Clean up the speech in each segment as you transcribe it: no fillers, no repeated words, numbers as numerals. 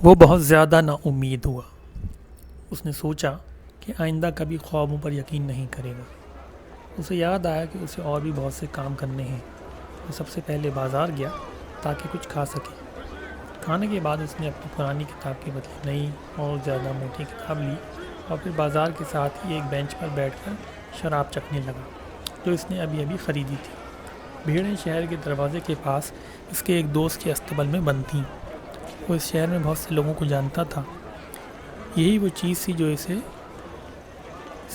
وہ بہت زیادہ نا امید ہوا۔ اس نے سوچا کہ آئندہ کبھی خوابوں پر یقین نہیں کرے گا۔ اسے یاد آیا کہ اسے اور بھی بہت سے کام کرنے ہیں۔ وہ سب سے پہلے بازار گیا تاکہ کچھ کھا سکے۔ کھانے کے بعد اس نے اپنی پرانی کتاب کے بدلے نئی اور زیادہ موٹی کتاب لی اور پھر بازار کے ساتھ ہی ایک بینچ پر بیٹھ کر شراب چکھنے لگا جو اس نے ابھی خریدی تھی۔ بھیڑیں شہر کے دروازے کے پاس اس کے ایک دوست کے استبل میں بند تھیں۔ وہ اس شہر میں بہت سے لوگوں کو جانتا تھا۔ یہی وہ چیز تھی جو اسے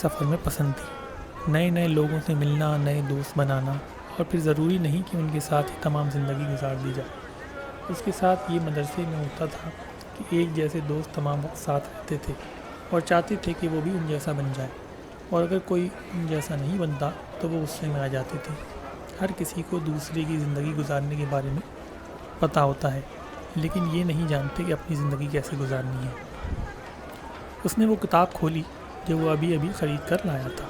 سفر میں پسند تھی، نئے لوگوں سے ملنا، نئے دوست بنانا، اور پھر ضروری نہیں کہ ان کے ساتھ ہی تمام زندگی گزار دی جائے۔ اس کے ساتھ یہ مدرسے میں ہوتا تھا کہ ایک جیسے دوست تمام وقت ساتھ رہتے تھے اور چاہتے تھے کہ وہ بھی ان جیسا بن جائے، اور اگر کوئی ان جیسا نہیں بنتا تو وہ غصے میں آ جاتے تھے۔ ہر کسی کو دوسرے کی زندگی گزارنے کے بارے میں پتہ ہوتا ہے، لیکن یہ نہیں جانتے کہ اپنی زندگی کیسے گزارنی ہے۔ اس نے وہ کتاب کھولی جو وہ ابھی خرید کر لایا تھا۔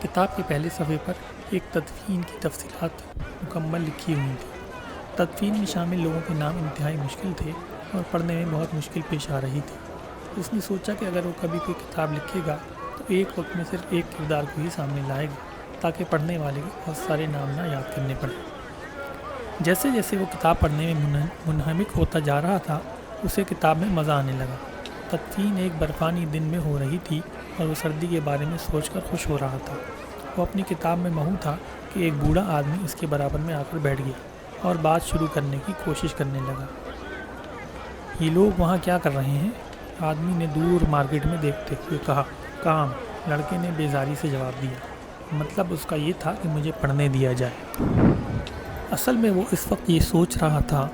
کتاب کے پہلے صفحے پر ایک تدفین کی تفصیلات مکمل لکھی ہوئی تھی۔ تدفین میں شامل لوگوں کے نام انتہائی مشکل تھے اور پڑھنے میں بہت مشکل پیش آ رہی تھی۔ اس نے سوچا کہ اگر وہ کبھی کوئی کتاب لکھے گا تو ایک وقت میں صرف ایک کردار کو ہی سامنے لائے گا تاکہ پڑھنے والے کو بہت سارے نام نہ یاد کرنے پڑیں۔ جیسے جیسے وہ کتاب پڑھنے میں منہمک ہوتا جا رہا تھا، اسے کتاب میں مزہ آنے لگا۔ تدفین ایک برفانی دن میں ہو رہی تھی اور وہ سردی کے بارے میں سوچ کر خوش ہو رہا تھا۔ وہ اپنی کتاب میں مہو تھا کہ ایک بوڑھا آدمی اس کے برابر میں آ کر بیٹھ گیا اور بات شروع کرنے کی کوشش کرنے لگا۔ یہ لوگ وہاں کیا کر رہے ہیں؟ آدمی نے دور مارکیٹ میں دیکھتے ہوئے کہا۔ کام، لڑکے نے بیزاری سے جواب دیا۔ مطلب اس کا یہ تھا کہ مجھے پڑھنے دیا جائے۔ اصل میں وہ اس وقت یہ سوچ رہا تھا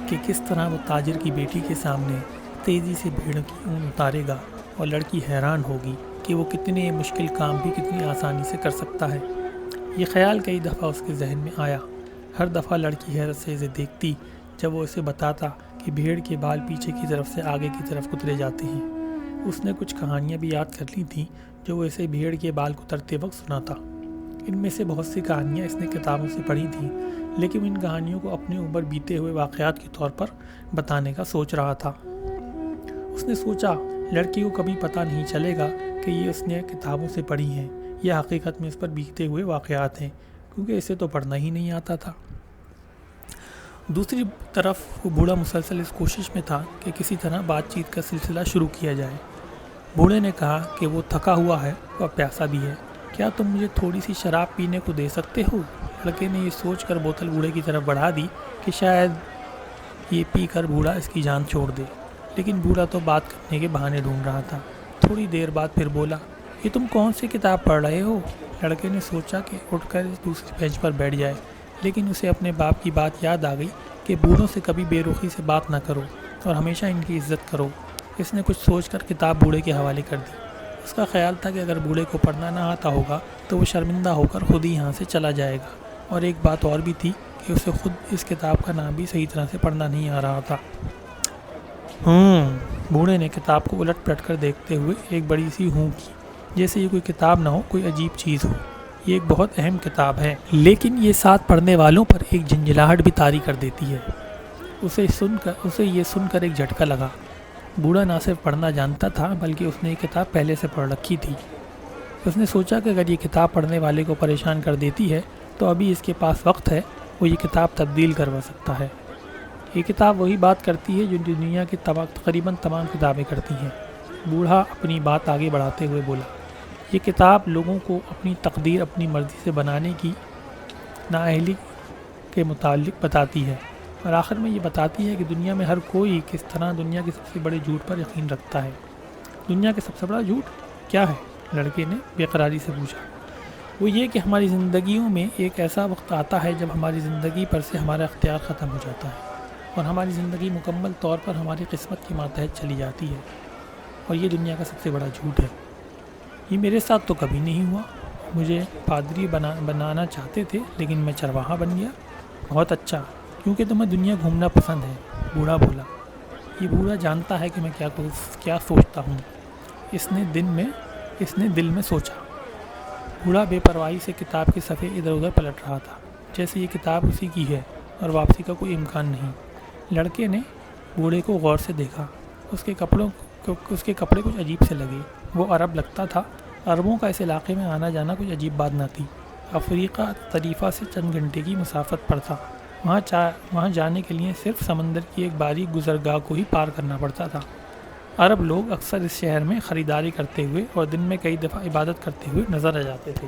کہ کس طرح وہ تاجر کی بیٹی کے سامنے تیزی سے بھیڑ کی اون اتارے گا، اور لڑکی حیران ہوگی کہ وہ کتنے مشکل کام بھی کتنی آسانی سے کر سکتا ہے۔ یہ خیال کئی دفعہ اس کے ذہن میں آیا۔ ہر دفعہ لڑکی حیرت سے اسے دیکھتی جب وہ اسے بتاتا کہ بھیڑ کے بال پیچھے کی طرف سے آگے کی طرف کترے جاتے ہیں۔ اس نے کچھ کہانیاں بھی یاد کر لی تھیں جو وہ اسے بھیڑ کے بال کترتے وقت سناتا۔ ان میں سے بہت سی کہانیاں اس نے کتابوں سے پڑھی تھیں، لیکن ان کہانیوں کو اپنے اوپر بیتے ہوئے واقعات کے طور پر بتانے کا سوچ رہا تھا۔ اس نے سوچا لڑکی کو کبھی پتہ نہیں چلے گا کہ یہ اس نے کتابوں سے پڑھی ہیں یا حقیقت میں اس پر بیتے ہوئے واقعات ہیں، کیونکہ اسے تو پڑھنا ہی نہیں آتا تھا۔ دوسری طرف وہ بوڑھا مسلسل اس کوشش میں تھا کہ کسی طرح بات چیت کا سلسلہ شروع کیا جائے۔ بوڑھے نے کہا کہ وہ تھکا ہوا ہے اور پیاسا بھی ہے، کیا تم مجھے تھوڑی سی شراب پینے کو دے سکتے ہو؟ لڑکے نے یہ سوچ کر بوتل بوڑھے کی طرف بڑھا دی کہ شاید یہ پی کر بوڑھا اس کی جان چھوڑ دے، لیکن بوڑھا تو بات کرنے کے بہانے ڈھونڈ رہا تھا۔ تھوڑی دیر بعد پھر بولا، یہ تم کون سی کتاب پڑھ رہے ہو؟ لڑکے نے سوچا کہ اٹھ کر دوسری بینچ پر بیٹھ جائے، لیکن اسے اپنے باپ کی بات یاد آ گئی کہ بوڑھوں سے کبھی بے رخی سے بات نہ کرو اور ہمیشہ ان کی عزت کرو۔ اس نے کچھ سوچ کر کتاب بوڑھے کے حوالے کر دی۔ اس کا خیال تھا کہ اگر بوڑھے کو پڑھنا نہ آتا ہوگا تو وہ شرمندہ ہو کر خود ہی یہاں سے چلا جائے گا، اور ایک بات اور بھی تھی کہ اسے خود اس کتاب کا نام بھی صحیح طرح سے پڑھنا نہیں آ رہا تھا۔ بوڑھے نے کتاب کو الٹ پلٹ کر دیکھتے ہوئے ایک بڑی سی ہوں کی، جیسے یہ کوئی کتاب نہ ہو، کوئی عجیب چیز ہو۔ یہ ایک بہت اہم کتاب ہے، لیکن یہ ساتھ پڑھنے والوں پر ایک جھنجھلاہٹ بھی طاری کر دیتی ہے۔ اسے یہ سن کر ایک جھٹکا لگا۔ بوڑھا نہ صرف پڑھنا جانتا تھا بلکہ اس نے یہ کتاب پہلے سے پڑھ رکھی تھی۔ اس نے سوچا کہ اگر یہ کتاب پڑھنے والے کو پریشان کر دیتی ہے تو ابھی اس کے پاس وقت ہے، وہ یہ کتاب تبدیل کروا سکتا ہے۔ یہ کتاب وہی بات کرتی ہے جو دنیا کی تقریباً تمام کتابیں کرتی ہیں۔ بوڑھا اپنی بات آگے بڑھاتے ہوئے بولا، یہ کتاب لوگوں کو اپنی تقدیر اپنی مرضی سے بنانے کی نااہلی کے متعلق بتاتی ہے، اور آخر میں یہ بتاتی ہے کہ دنیا میں ہر کوئی کس طرح دنیا کے سب سے بڑے جھوٹ پر یقین رکھتا ہے۔ دنیا کا سب سے بڑا جھوٹ کیا ہے؟ لڑکے نے بے قراری سے پوچھا۔ وہ یہ کہ ہماری زندگیوں میں ایک ایسا وقت آتا ہے جب ہماری زندگی پر سے ہمارا اختیار ختم ہو جاتا ہے اور ہماری زندگی مکمل طور پر ہماری قسمت کے ماتحت چلی جاتی ہے، اور یہ دنیا کا سب سے بڑا جھوٹ ہے۔ یہ میرے ساتھ تو کبھی نہیں ہوا۔ مجھے پادری بنانا چاہتے تھے لیکن میں چرواہا بن گیا۔ بہت اچھا، کیونکہ تمہیں دنیا گھومنا پسند ہے، بوڑھا بولا۔ یہ بوڑھا جانتا ہے کہ میں کیا سوچتا ہوں، اس نے دل میں سوچا۔ بوڑھا بے پرواہی سے کتاب کے صفحے ادھر ادھر پلٹ رہا تھا، جیسے یہ کتاب اسی کی ہے اور واپسی کا کوئی امکان نہیں۔ لڑکے نے بوڑھے کو غور سے دیکھا۔ اس کے کپڑے کچھ عجیب سے لگے۔ وہ عرب لگتا تھا۔ عربوں کا اس علاقے میں آنا جانا کچھ عجیب بات نہ تھی۔ افریقہ طریفہ سے چند گھنٹے کی مسافت پر تھا۔ وہاں جانے کے لیے صرف سمندر کی ایک باریک گزرگاہ کو ہی پار کرنا پڑتا تھا۔ عرب لوگ اکثر اس شہر میں خریداری کرتے ہوئے اور دن میں کئی دفعہ عبادت کرتے ہوئے نظر آ جاتے تھے۔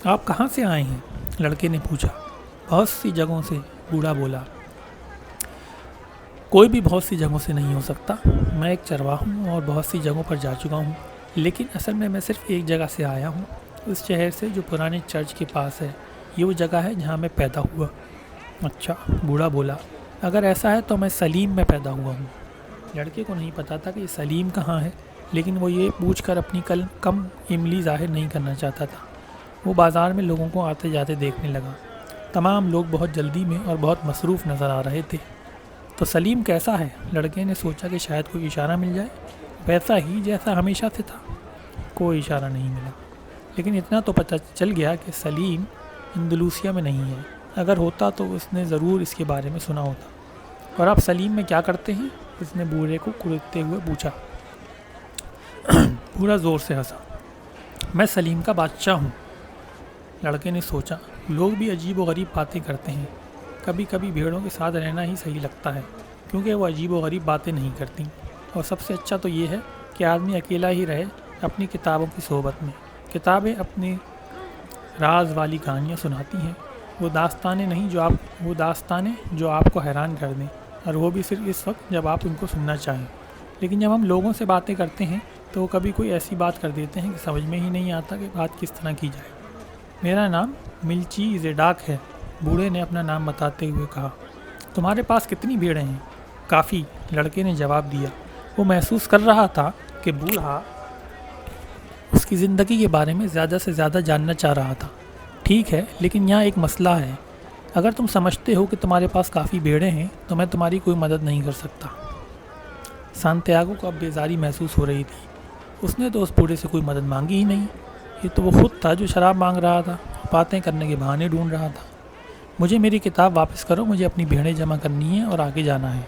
آپ کہاں سے آئے ہیں؟ لڑکے نے پوچھا۔ بہت سی جگہوں سے، بوڑھا بولا۔ کوئی بھی بہت سی جگہوں سے نہیں ہو سکتا۔ میں ایک چرواہا ہوں اور بہت سی جگہوں پر جا چکا ہوں، لیکن اصل میں صرف ایک جگہ سے آیا ہوں، اس شہر سے جو پرانے چرچ کے پاس ہے۔ یہ وہ جگہ ہے جہاں میں پیدا ہوا۔ اچھا، بوڑھا بولا۔ اگر ایسا ہے تو میں سلیم میں پیدا ہوا ہوں۔ لڑکے کو نہیں پتا تھا کہ یہ سلیم کہاں ہے، لیکن وہ یہ پوچھ کر اپنی کم عملی ظاہر نہیں کرنا چاہتا تھا۔ وہ بازار میں لوگوں کو آتے جاتے دیکھنے لگا۔ تمام لوگ بہت جلدی میں اور بہت مصروف نظر آ رہے تھے۔ تو سلیم کیسا ہے؟ لڑکے نے سوچا کہ شاید کوئی اشارہ مل جائے۔ ویسا ہی جیسا ہمیشہ سے تھا۔ کوئی اشارہ نہیں ملا، لیکن اتنا تو پتہ چل گیا کہ سلیم اندلوسیہ میں نہیں ہے۔ اگر ہوتا تو اس نے ضرور اس کے بارے میں سنا ہوتا۔ اور آپ سلیم میں کیا کرتے ہیں؟ اس نے بوڑھے کو کڑکتے ہوئے پوچھا۔ بوڑھا زور سے ہنسا۔ میں سلیم کا بادشاہ ہوں۔ لڑکے نے سوچا، لوگ بھی عجیب و غریب باتیں کرتے ہیں۔ کبھی کبھی بھیڑوں کے ساتھ رہنا ہی صحیح لگتا ہے، کیونکہ وہ عجیب و غریب باتیں نہیں کرتی، اور سب سے اچھا تو یہ ہے کہ آدمی اکیلا ہی رہے اپنی کتابوں کی صحبت میں۔ کتابیں اپنے راز والی کہانیاں سناتی ہیں، وہ داستانیں جو آپ کو حیران کر دیں، اور وہ بھی صرف اس وقت جب آپ ان کو سننا چاہیں۔ لیکن جب ہم لوگوں سے باتیں کرتے ہیں تو وہ کبھی کوئی ایسی بات کر دیتے ہیں کہ سمجھ میں ہی نہیں آتا کہ بات کس طرح کی جائے۔ میرا نام ملچی زیڈاک ہے، بوڑھے نے اپنا نام بتاتے ہوئے کہا۔ تمہارے پاس کتنی بھیڑیں ہیں؟ کافی، لڑکے نے جواب دیا۔ وہ محسوس کر رہا تھا کہ بوڑھا اس کی زندگی کے بارے میں زیادہ سے زیادہ جاننا چاہ رہا تھا۔ ٹھیک ہے، لیکن یہاں ایک مسئلہ ہے۔ اگر تم سمجھتے ہو کہ تمہارے پاس کافی بھیڑیں ہیں تو میں تمہاری کوئی مدد نہیں کر سکتا۔ سانتیاگو کو اب بیزاری محسوس ہو رہی تھی۔ اس نے تو اس بوڑھے سے کوئی مدد مانگی ہی نہیں۔ یہ تو وہ خود تھا جو شراب مانگ رہا تھا، باتیں کرنے کے بہانے ڈھونڈ رہا تھا۔ مجھے میری کتاب واپس کرو، مجھے اپنی بھیڑیں جمع کرنی ہیں اور آگے جانا ہے۔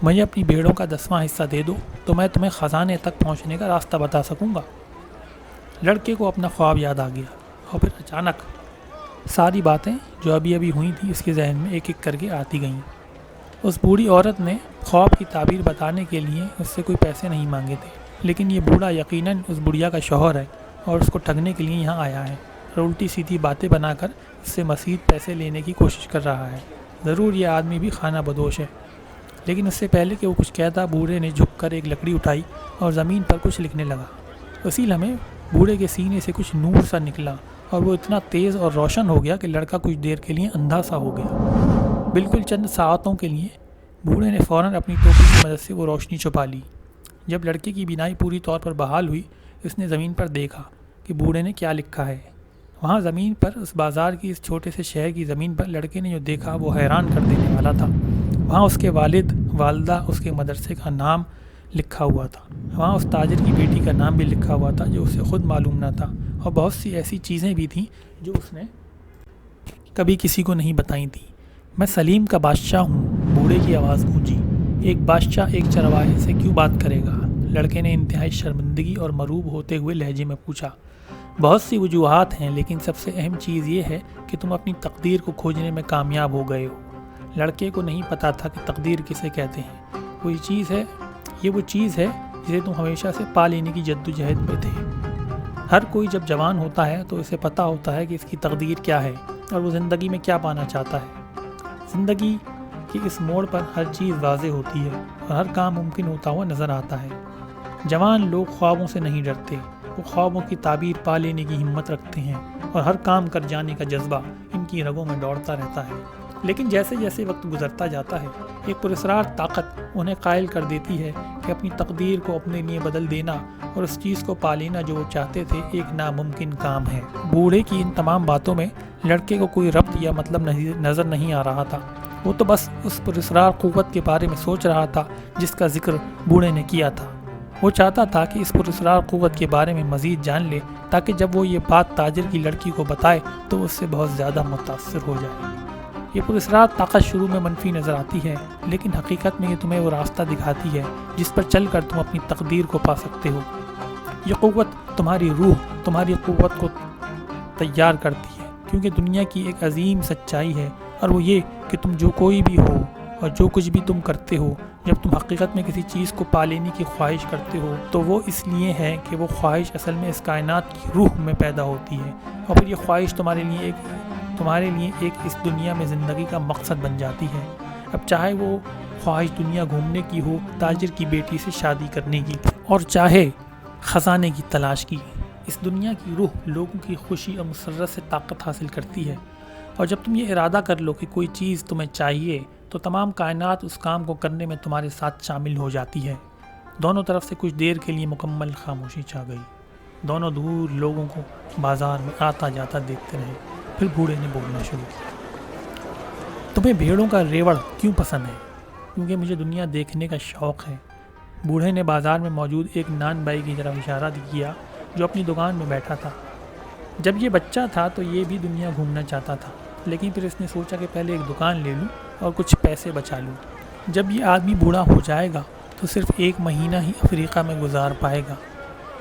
مجھے اپنی بھیڑوں کا 10واں حصہ دے دو تو میں تمہیں خزانے تک پہنچنے کا راستہ بتا سکوں گا۔ لڑکے کو اپنا خواب یاد آ گیا، اور پھر اچانک ساری باتیں جو ابھی ہوئی تھیں اس کے ذہن میں ایک ایک کر کے آتی گئیں۔ اس بوڑھی عورت نے خواب کی تعبیر بتانے کے لیے اس سے کوئی پیسے نہیں مانگے تھے، لیکن یہ بوڑھا یقیناً اس بڑھیا کا شوہر ہے اور اس کو ٹھگنے کے لیے یہاں آیا ہے، اور الٹی سیدھی باتیں بنا کر اس سے مزید پیسے لینے کی کوشش کر رہا ہے۔ ضرور یہ آدمی بھی خانہ بدوش ہے۔ لیکن اس سے پہلے کہ وہ کچھ کہتا، بوڑھے نے جھک کر ایک لکڑی اٹھائی اور زمین پر کچھ لکھنے لگا۔ اسی لمحے بوڑھے کے سینے سے کچھ نور سا نکلا اور وہ اتنا تیز اور روشن ہو گیا کہ لڑکا کچھ دیر کے لیے اندھا سا ہو گیا۔ بالکل چند ساعتوں کے لیے بوڑھے نے فوراً اپنی ٹوپی کی مدد سے وہ روشنی چھپا لی۔ جب لڑکے کی بینائی پوری طور پر بحال ہوئی، اس نے زمین پر دیکھا کہ بوڑھے نے کیا لکھا ہے۔ وہاں زمین پر، اس بازار کی اس چھوٹے سے شہر کی زمین پر، لڑکے نے جو دیکھا وہ حیران کر دینے والا تھا۔ وہاں اس کے والد، والدہ، اس کے مدرسے کا نام لکھا ہوا تھا۔ وہاں اس تاجر کی بیٹی کا نام بھی لکھا ہوا تھا جو اسے خود معلوم نہ تھا، اور بہت سی ایسی چیزیں بھی تھیں جو اس نے کبھی کسی کو نہیں بتائی تھیں۔ میں سلیم کا بادشاہ ہوں، بوڑھے کی آواز گونجی۔ ایک بادشاہ ایک چرواہے سے کیوں بات کرے گا؟ لڑکے نے انتہائی شرمندگی اور مروب ہوتے ہوئے لہجے میں پوچھا۔ بہت سی وجوہات ہیں، لیکن سب سے اہم چیز یہ ہے کہ تم اپنی تقدیر کو کھوجنے میں کامیاب ہو گئے ہو۔ لڑکے کو نہیں پتا تھا کہ تقدیر کسے کہتے ہیں۔ یہ وہ چیز ہے جسے تم ہمیشہ سے پا لینے کی جدوجہد میں تھے۔ ہر کوئی جب جوان ہوتا ہے تو اسے پتا ہوتا ہے کہ اس کی تقدیر کیا ہے اور وہ زندگی میں کیا پانا چاہتا ہے۔ زندگی کے اس موڑ پر ہر چیز واضح ہوتی ہے اور ہر کام ممکن ہوتا ہوا نظر آتا ہے۔ جوان لوگ خوابوں سے نہیں ڈرتے، وہ خوابوں کی تعبیر پا لینے کی ہمت رکھتے ہیں، اور ہر کام کر جانے کا جذبہ ان کی رگوں میں دوڑتا رہتا ہے۔ لیکن جیسے جیسے وقت گزرتا جاتا ہے، ایک پراسرار طاقت انہیں قائل کر دیتی ہے کہ اپنی تقدیر کو اپنے لیے بدل دینا اور اس چیز کو پا لینا جو وہ چاہتے تھے ایک ناممکن کام ہے۔ بوڑھے کی ان تمام باتوں میں لڑکے کو کوئی ربط یا مطلب نظر نہیں آ رہا تھا۔ وہ تو بس اس پراسرار قوت کے بارے میں سوچ رہا تھا جس کا ذکر بوڑھے نے کیا تھا۔ وہ چاہتا تھا کہ اس پراسرار قوت کے بارے میں مزید جان لے، تاکہ جب وہ یہ بات تاجر کی لڑکی کو بتائے تو اس سے بہت زیادہ متاثر ہو جائے۔ یہ پراسرار طاقت شروع میں منفی نظر آتی ہے، لیکن حقیقت میں یہ تمہیں وہ راستہ دکھاتی ہے جس پر چل کر تم اپنی تقدیر کو پا سکتے ہو۔ یہ قوت تمہاری روح، تمہاری قوت کو تیار کرتی ہے، کیونکہ دنیا کی ایک عظیم سچائی ہے، اور وہ یہ کہ تم جو کوئی بھی ہو اور جو کچھ بھی تم کرتے ہو، جب تم حقیقت میں کسی چیز کو پا لینے کی خواہش کرتے ہو تو وہ اس لیے ہے کہ وہ خواہش اصل میں اس کائنات کی روح میں پیدا ہوتی ہے، اور پھر یہ خواہش تمہارے لیے ایک اس دنیا میں زندگی کا مقصد بن جاتی ہے۔ اب چاہے وہ خواہش دنیا گھومنے کی ہو، تاجر کی بیٹی سے شادی کرنے کی، اور چاہے خزانے کی تلاش کی، اس دنیا کی روح لوگوں کی خوشی اور مسرت سے طاقت حاصل کرتی ہے، اور جب تم یہ ارادہ کر لو کہ کوئی چیز تمہیں چاہیے تو تمام کائنات اس کام کو کرنے میں تمہارے ساتھ شامل ہو جاتی ہے۔ دونوں طرف سے کچھ دیر کے لیے مکمل خاموشی چھا گئی۔ دونوں دور لوگوں کو بازار میں آتا جاتا دیکھتے رہے۔ پھر بوڑھے نے بولنا شروع کیا۔ تمہیں بھیڑوں کا ریوڑ کیوں پسند ہے؟ کیونکہ مجھے دنیا دیکھنے کا شوق ہے۔ بوڑھے نے بازار میں موجود ایک نان بائی کی طرف اشارہ کیا جو اپنی دکان میں بیٹھا تھا۔ جب یہ بچہ تھا تو یہ بھی دنیا گھومنا چاہتا تھا، لیکن پھر اس نے سوچا کہ پہلے ایک دکان لے لوں اور کچھ پیسے بچا لوں۔ جب یہ آدمی بوڑھا ہو جائے گا تو صرف 1 مہینہ ہی افریقہ میں گزار پائے گا۔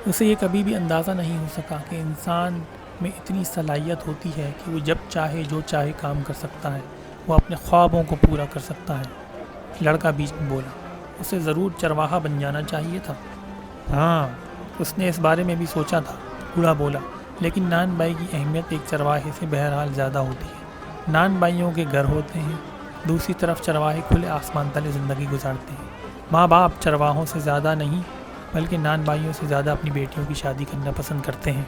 اسے یہ کبھی بھی اندازہ نہیں ہو سکا کہ انسان میں اتنی صلاحیت ہوتی ہے کہ وہ جب چاہے جو چاہے کام کر سکتا ہے، وہ اپنے خوابوں کو پورا کر سکتا ہے۔ لڑکا بیچ میں بولا، اسے ضرور چرواہا بن جانا چاہیے تھا۔ ہاں، اس نے اس بارے میں بھی سوچا تھا، بوڑھا بولا، لیکن نان بائی کی اہمیت ایک چرواہے سے بہرحال زیادہ ہوتی ہے۔ نان بائیوں کے گھر ہوتے ہیں، دوسری طرف چرواہے کھلے آسمان تلے زندگی گزارتے ہیں۔ ماں باپ چرواہوں سے زیادہ نہیں بلکہ نان بائیوں سے زیادہ اپنی بیٹیوں کی شادی کرنا پسند کرتے ہیں۔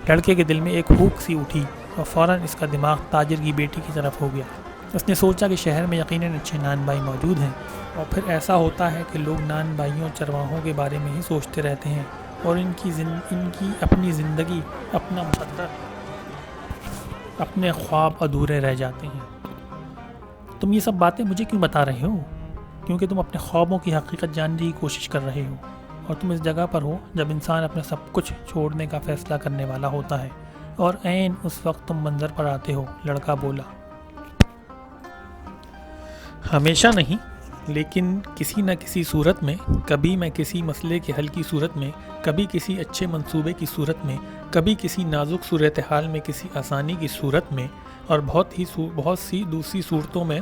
لڑکے کے دل میں ایک ہوک سی اٹھی اور فوراً اس کا دماغ تاجر کی بیٹی کی طرف ہو گیا۔ اس نے سوچا کہ شہر میں یقیناً اچھے نان بائی موجود ہیں، اور پھر ایسا ہوتا ہے کہ لوگ نان بائیوں چرواہوں کے بارے میں ہی سوچتے رہتے ہیں، اور ان کی اپنی زندگی، اپنا مقدر، اپنے خواب ادھورے رہ جاتے ہیں۔ تم یہ سب باتیں مجھے کیوں بتا رہے ہو؟ کیونکہ تم اپنے خوابوں کی حقیقت جاننے کی کوشش کر رہے ہو، اور تم اس جگہ پر ہو جب انسان اپنا سب کچھ چھوڑنے کا فیصلہ کرنے والا ہوتا ہے، اور عین اس وقت تم منظر پر آتے ہو۔ لڑکا بولا، ہمیشہ نہیں، لیکن کسی نہ کسی صورت میں، کبھی میں کسی مسئلے کے حل کی صورت میں، کبھی کسی اچھے منصوبے کی صورت میں، کبھی کسی نازک صورتحال میں کسی آسانی کی صورت میں، اور بہت سی دوسری صورتوں میں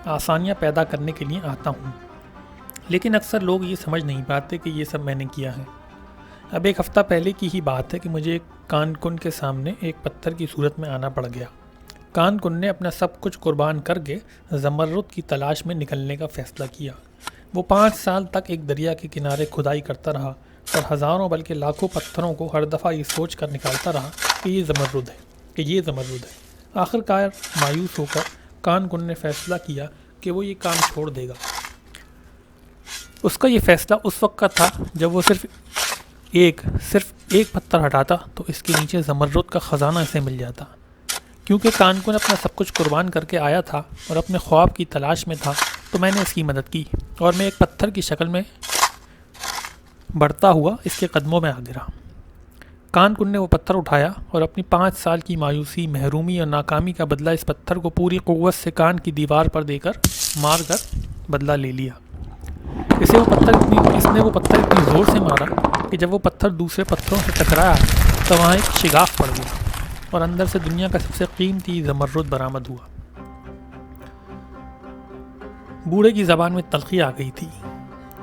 آسانیاں پیدا کرنے کے لیے آتا ہوں، لیکن اکثر لوگ یہ سمجھ نہیں پاتے کہ یہ سب میں نے کیا ہے۔ اب 1 ہفتہ پہلے کی ہی بات ہے کہ مجھے ایک کان کن کے سامنے ایک پتھر کی صورت میں آنا پڑ گیا۔ کان کن نے اپنا سب کچھ قربان کر کے زمرد کی تلاش میں نکلنے کا فیصلہ کیا۔ وہ 5 سال تک ایک دریا کے کنارے کھدائی کرتا رہا اور ہزاروں بلکہ لاکھوں پتھروں کو ہر دفعہ یہ سوچ کر نکالتا رہا کہ یہ زمرد ہے۔ آخر کار مایوس ہو کر کان کن نے فیصلہ کیا کہ وہ یہ کام چھوڑ دے گا۔ اس کا یہ فیصلہ اس وقت کا تھا جب وہ صرف ایک پتھر ہٹاتا تو اس کے نیچے زمرد کا خزانہ اسے مل جاتا۔ کیونکہ کان کن اپنا سب کچھ قربان کر کے آیا تھا اور اپنے خواب کی تلاش میں تھا، تو میں نے اس کی مدد کی، اور میں ایک پتھر کی شکل میں بڑھتا ہوا اس کے قدموں میں آ گرا۔ کان کن نے وہ پتھر اٹھایا اور اپنی 5 سال کی مایوسی، محرومی اور ناکامی کا بدلہ اس پتھر کو پوری قوت سے کان کی دیوار پر مار کر بدلہ لے لیا۔ اس نے وہ پتھر اتنی زور سے مارا کہ جب وہ پتھر دوسرے پتھروں سے ٹکرایا تو وہاں ایک شگاف پڑ گیا اور اندر سے دنیا کا سب سے قیمتی زمرد برآمد ہوا۔ بوڑھے کی زبان میں تلخی آ گئی تھی۔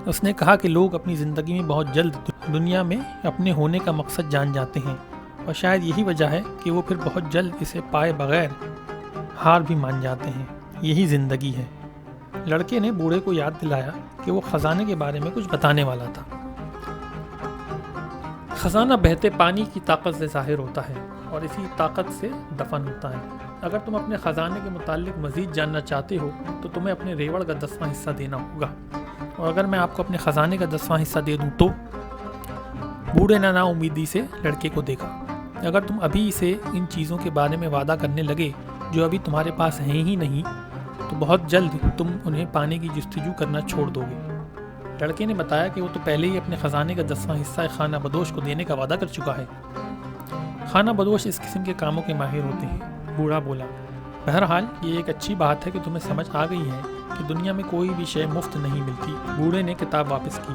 اس نے کہا کہ لوگ اپنی زندگی میں بہت جلد دنیا میں اپنے ہونے کا مقصد جان جاتے ہیں، اور شاید یہی وجہ ہے کہ وہ پھر بہت جلد اسے پائے بغیر ہار بھی مان جاتے ہیں۔ یہی زندگی ہے۔ لڑکے نے بوڑھے کو یاد دلایا کہ وہ خزانے کے بارے میں کچھ بتانے والا تھا۔ خزانہ بہتے پانی کی طاقت سے ظاہر ہوتا ہے اور اسی طاقت سے دفن ہوتا ہے۔ اگر تم اپنے خزانے کے متعلق مزید جاننا چاہتے ہو تو تمہیں اپنے ریوڑ کا 10واں حصہ دینا ہوگا، اور اگر میں آپ کو اپنے خزانے کا 10واں حصہ دے دوں تو؟ بوڑھے نے نا امیدی سے لڑکے کو دیکھا۔ اگر تم ابھی سے ان چیزوں کے بارے میں وعدہ کرنے لگے جو ابھی تمہارے پاس ہیں ہی نہیں، تو بہت جلد تم انہیں پانے کی جستجو کرنا چھوڑ دو گے۔ لڑکے نے بتایا کہ وہ تو پہلے ہی اپنے خزانے کا 10واں حصہ خانہ بدوش کو دینے کا وعدہ کر چکا ہے۔ خانہ بدوش اس قسم کے کاموں کے ماہر ہوتے ہیں، بوڑھا بولا۔ بہرحال یہ ایک اچھی بات ہے کہ تمہیں سمجھ آ گئی ہے کہ دنیا میں کوئی بھی شے مفت نہیں ملتی۔ بوڑھے نے کتاب واپس کی۔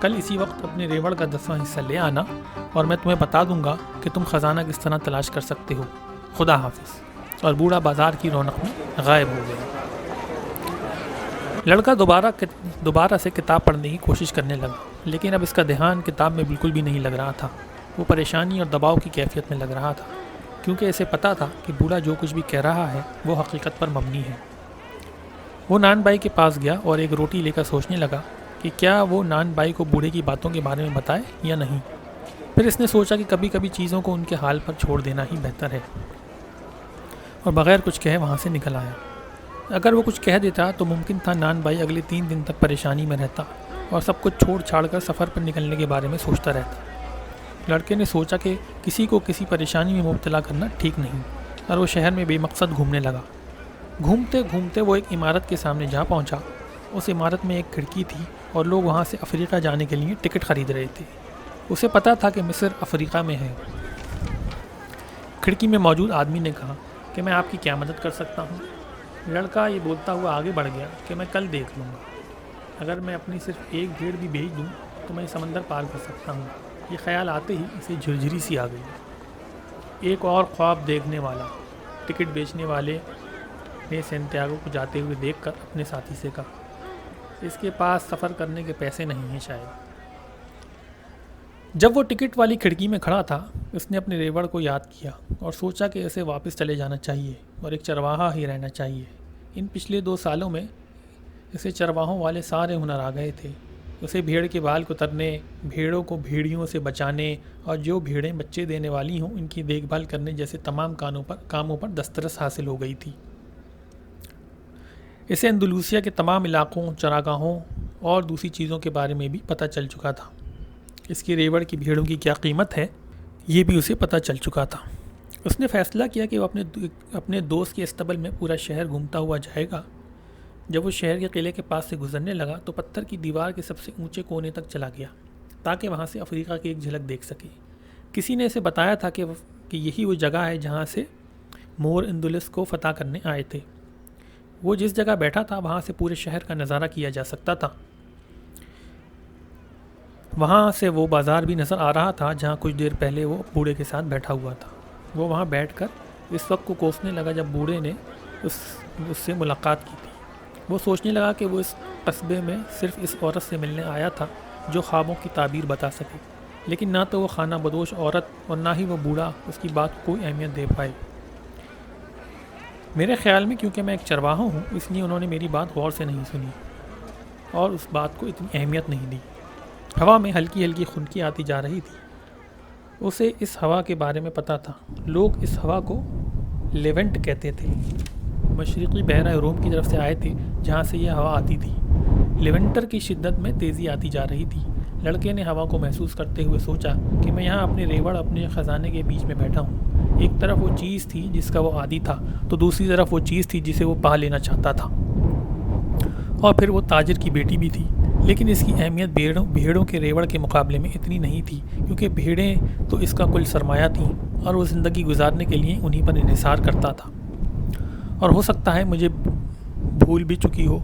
کل اسی وقت اپنے ریوڑ کا 10واں حصہ لے آنا اور میں تمہیں بتا دوں گا کہ تم خزانہ کس طرح تلاش کر سکتے ہو۔ خدا حافظ۔ اور بوڑھا بازار کی رونق میں غائب ہو گیا۔ لڑکا دوبارہ سے کتاب پڑھنے کی کوشش کرنے لگا، لیکن اب اس کا دھیان کتاب میں بالکل بھی نہیں لگ رہا تھا۔ وہ پریشانی اور دباؤ کی کیفیت میں لگ رہا تھا، کیونکہ اسے پتا تھا کہ بوڑھا جو کچھ بھی کہہ رہا ہے وہ حقیقت پر مبنی ہے۔ وہ نان بائی کے پاس گیا اور ایک روٹی لے کر سوچنے لگا کہ کیا وہ نان بائی کو بوڑھے کی باتوں کے بارے میں بتائے یا نہیں۔ پھر اس نے سوچا کہ کبھی کبھی چیزوں کو ان کے حال پر چھوڑ دینا ہی بہتر ہے، اور بغیر کچھ کہے وہاں سے نکل آیا۔ اگر وہ کچھ کہہ دیتا تو ممکن تھا نان بائی اگلے 3 دن تک پریشانی میں رہتا اور سب کچھ چھوڑ چھاڑ کر سفر پر نکلنے کے بارے میں سوچتا رہتا۔ لڑکے نے سوچا کہ کسی کو کسی پریشانی میں مبتلا کرنا ٹھیک نہیں، اور وہ شہر میں بے مقصد گھومنے لگا۔ گھومتے گھومتے وہ ایک عمارت کے سامنے جا پہنچا۔ اس عمارت میں ایک کھڑکی تھی اور لوگ وہاں سے افریقہ جانے کے لیے ٹکٹ خرید رہے تھے۔ اسے پتا تھا کہ مصر افریقہ میں ہے۔ کھڑکی میں موجود آدمی نے کہا کہ میں آپ کی کیا مدد کر سکتا ہوں؟ لڑکا یہ بولتا ہوا آگے بڑھ گیا کہ میں کل دیکھ لوں گا۔ اگر میں اپنی صرف ایک بھیڑ بھی بھیج دوں تو میں سمندر پار کر سکتا ہوں۔ یہ خیال آتے ہی اسے جھرجھری سی آ گئی۔ ایک اور خواب دیکھنے والا ٹکٹ بیچنے والے نے سینتیاگو کو جاتے ہوئے دیکھ کر اپنے ساتھی سے کہا، اس کے پاس سفر کرنے کے پیسے نہیں ہیں شاید۔ جب وہ ٹکٹ والی کھڑکی میں کھڑا تھا، اس نے اپنے ریوڑ کو یاد کیا اور سوچا کہ اسے واپس چلے جانا چاہیے اور ایک چرواہا ہی رہنا چاہیے۔ ان پچھلے 2 سالوں میں اسے چرواہوں والے سارے ہنر آ گئے تھے۔ اسے بھیڑ کے بال کترنے، بھیڑوں کو بھیڑیوں سے بچانے اور جو بھیڑیں بچے دینے والی ہوں ان کی دیکھ بھال کرنے جیسے تمام کاموں پر دسترس حاصل ہو گئی تھی۔ اسے اندلوسیہ کے تمام علاقوں، چراگاہوں اور دوسری چیزوں کے بارے میں بھی پتہ چل چکا تھا۔ اس کی ریوڑ کی بھیڑوں کی کیا قیمت ہے یہ بھی اسے پتہ چل چکا تھا۔ اس نے فیصلہ کیا کہ وہ اپنے دوست کے استبل میں پورا شہر گھومتا ہوا جائے گا۔ جب وہ شہر کے قلعے کے پاس سے گزرنے لگا تو پتھر کی دیوار کے سب سے اونچے کونے تک چلا گیا تاکہ وہاں سے افریقہ کی ایک جھلک دیکھ سکے۔ کسی نے اسے بتایا تھا کہ یہی وہ جگہ ہے جہاں سے مور اندلس کو فتح کرنے آئے تھے۔ وہ جس جگہ بیٹھا تھا وہاں سے پورے شہر کا نظارہ کیا جا سکتا تھا۔ وہاں سے وہ بازار بھی نظر آ رہا تھا جہاں کچھ دیر پہلے وہ بوڑھے کے ساتھ بیٹھا ہوا تھا۔ وہ وہاں بیٹھ کر اس وقت کو کوسنے لگا جب بوڑھے نے اس سے ملاقات کی تھی۔ وہ سوچنے لگا کہ وہ اس قصبے میں صرف اس عورت سے ملنے آیا تھا جو خوابوں کی تعبیر بتا سکے، لیکن نہ تو وہ خانہ بدوش عورت اور نہ ہی وہ بوڑھا اس کی بات کو کوئی اہمیت دے پائے۔ میرے خیال میں کیونکہ میں ایک چرواہا ہوں اس لیے انہوں نے میری بات غور سے نہیں سنی اور اس بات کو اتنی اہمیت نہیں دی۔ ہوا میں ہلکی ہلکی خنکی آتی جا رہی تھی۔ اسے اس ہوا کے بارے میں پتہ تھا۔ لوگ اس ہوا کو لیونٹ کہتے تھے۔ مشرقی بحیرہ روم کی طرف سے آئے تھے جہاں سے یہ ہوا آتی تھی۔ لیونٹر کی شدت میں تیزی آتی جا رہی تھی۔ لڑکے نے ہوا کو محسوس کرتے ہوئے سوچا کہ میں یہاں اپنے ریوڑ اپنے خزانے کے بیچ میں بیٹھا ہوں۔ ایک طرف وہ چیز تھی جس کا وہ عادی تھا تو دوسری طرف وہ چیز تھی جسے وہ پا لینا چاہتا تھا، اور پھر وہ تاجر کی بیٹی بھی تھی۔ لیکن اس کی اہمیت بھیڑوں کے ریوڑ کے مقابلے میں اتنی نہیں تھی، کیونکہ بھیڑیں تو اس کا کل سرمایہ تھیں اور وہ زندگی گزارنے کے لیے انہی پر انحصار کرتا تھا۔ اور ہو سکتا ہے مجھے بھول بھی چکی ہو۔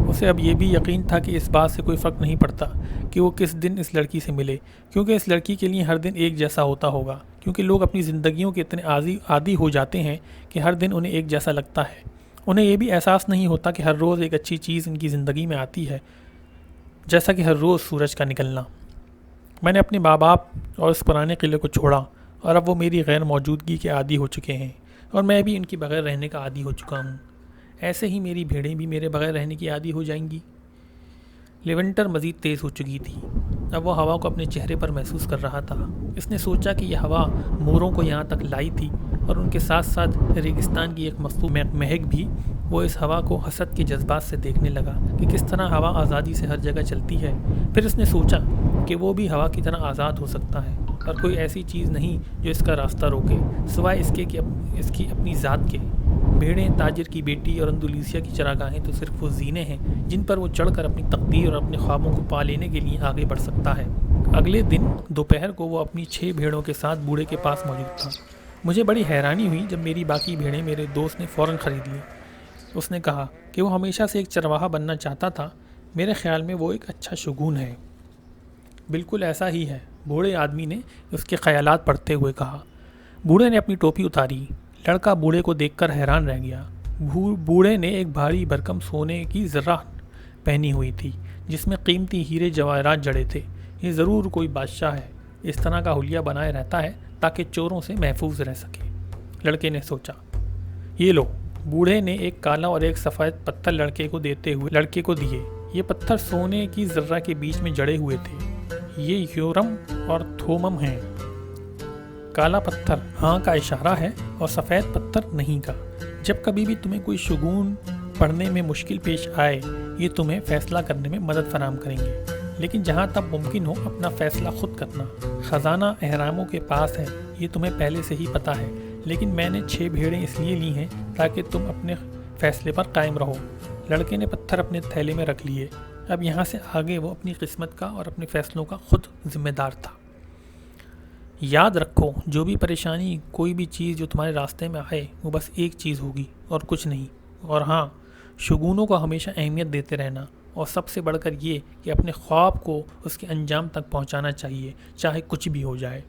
اسے اب یہ بھی یقین تھا کہ اس بات سے کوئی فرق نہیں پڑتا کہ وہ کس دن اس لڑکی سے ملے، کیونکہ اس لڑکی کے لیے ہر دن ایک جیسا ہوتا ہوگا، کیونکہ لوگ اپنی زندگیوں کے اتنے عادی ہو جاتے ہیں کہ ہر دن انہیں ایک جیسا لگتا ہے۔ انہیں یہ بھی احساس نہیں ہوتا کہ ہر روز ایک اچھی چیز ان کی زندگی میں آتی ہے، جیسا کہ ہر روز سورج کا نکلنا۔ میں نے اپنے ماں باپ اور اس پرانے قلعے کو چھوڑا اور اب وہ میری غیر موجودگی کے عادی ہو چکے ہیں اور میں بھی ان کے بغیر رہنے کا عادی ہو چکا ہوں۔ ایسے ہی میری بھیڑیں بھی میرے بغیر رہنے کی عادی ہو جائیں گی۔ لیونٹر مزید تیز ہو چکی تھی۔ اب وہ ہوا کو اپنے چہرے پر محسوس کر رہا تھا۔ اس نے سوچا کہ یہ ہوا موروں کو یہاں تک لائی تھی اور ان کے ساتھ ساتھ ریگستان کی ایک مخصوص مہک بھی۔ وہ اس ہوا کو حسد کے جذبات سے دیکھنے لگا کہ کس طرح ہوا آزادی سے ہر جگہ چلتی ہے۔ پھر اس نے سوچا کہ وہ بھی ہوا کی طرح آزاد ہو سکتا ہے اور کوئی ایسی چیز نہیں جو اس کا راستہ روکے سوائے اس کے کہ اس کی اپنی ذات کے۔ بھیڑیں، تاجر کی بیٹی اور اندلوسیہ کی چراگاہیں تو صرف وہ زینے ہیں جن پر وہ چڑھ کر اپنی تقدیر اور اپنے خوابوں کو پا لینے کے لیے آگے بڑھ سکتا ہے۔ اگلے دن دوپہر کو وہ اپنی 6 بھیڑوں کے ساتھ بوڑھے کے پاس موجود تھا۔ مجھے بڑی حیرانی ہوئی جب میری باقی بھیڑیں میرے دوست نے فوراً خرید لی۔ اس نے کہا کہ وہ ہمیشہ سے ایک چرواہا بننا چاہتا تھا، میرے خیال میں وہ ایک اچھا شگون ہے۔ بالکل ایسا ہی ہے، بوڑھے آدمی نے اس کے خیالات پڑھتے ہوئے کہا۔ بوڑھے نے اپنی ٹوپی اتاری۔ لڑکا بوڑھے کو دیکھ کر حیران رہ گیا۔ بوڑھے نے ایک بھاری بھرکم سونے کی زرہ پہنی ہوئی تھی جس میں قیمتی ہیرے جواہرات جڑے تھے۔ یہ ضرور کوئی بادشاہ ہے، اس طرح کا حلیہ بنائے رہتا ہے تاکہ چوروں سے محفوظ رہ سکے، لڑکے نے سوچا۔ یہ لو، بوڑھے نے ایک کالا اور ایک سفید پتھر لڑکے کو دیتے ہوئے لڑکے کو دیے۔ یہ پتھر سونے کی زرہ کے بیچ میں جڑے ہوئے تھے۔ یہ یورم اور تھومم ہیں۔ کالا پتھر ہاں کا اشارہ ہے اور سفید پتھر نہیں کا۔ جب کبھی بھی تمہیں کوئی شگون پڑھنے میں مشکل پیش آئے، یہ تمہیں فیصلہ کرنے میں مدد فراہم کریں گے، لیکن جہاں تک ممکن ہو اپنا فیصلہ خود کرنا۔ خزانہ اہراموں کے پاس ہے، یہ تمہیں پہلے سے ہی پتہ ہے، لیکن میں نے 6 بھیڑیں اس لیے لی ہیں تاکہ تم اپنے فیصلے پر قائم رہو۔ لڑکے نے پتھر اپنے تھیلے میں رکھ لیے۔ اب یہاں سے آگے وہ اپنی قسمت کا اور اپنے فیصلوں کا خود ذمہ دار تھا۔ یاد رکھو، جو بھی پریشانی، کوئی بھی چیز جو تمہارے راستے میں آئے، وہ بس ایک چیز ہوگی اور کچھ نہیں۔ اور ہاں، شگونوں کو ہمیشہ اہمیت دیتے رہنا، اور سب سے بڑھ کر یہ کہ اپنے خواب کو اس کے انجام تک پہنچانا چاہیے، چاہے کچھ بھی ہو جائے۔